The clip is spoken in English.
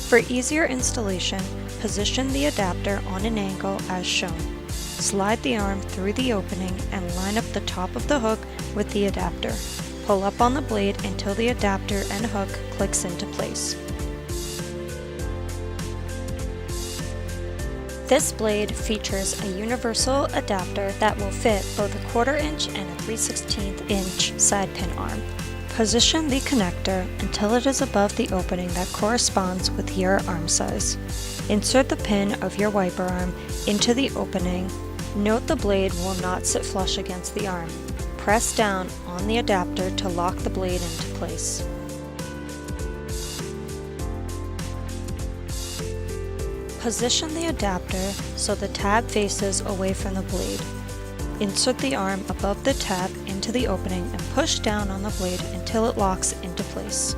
For easier installation, position the adapter on an angle as shown. Slide the arm through the opening and line up the top of the hook with the adapter. Pull up on the blade until the adapter and hook clicks into place. This blade features a universal adapter that will fit both a 1/4 inch and a 3/16 inch side pin arm. Position the connector until it is above the opening that corresponds with your arm size. Insert the pin of your wiper arm into the opening. Note the blade will not sit flush against the arm. Press down on the adapter to lock the blade into place. Position the adapter so the tab faces away from the blade. Insert the arm above the tab into the opening and push down on the blade until it locks into place.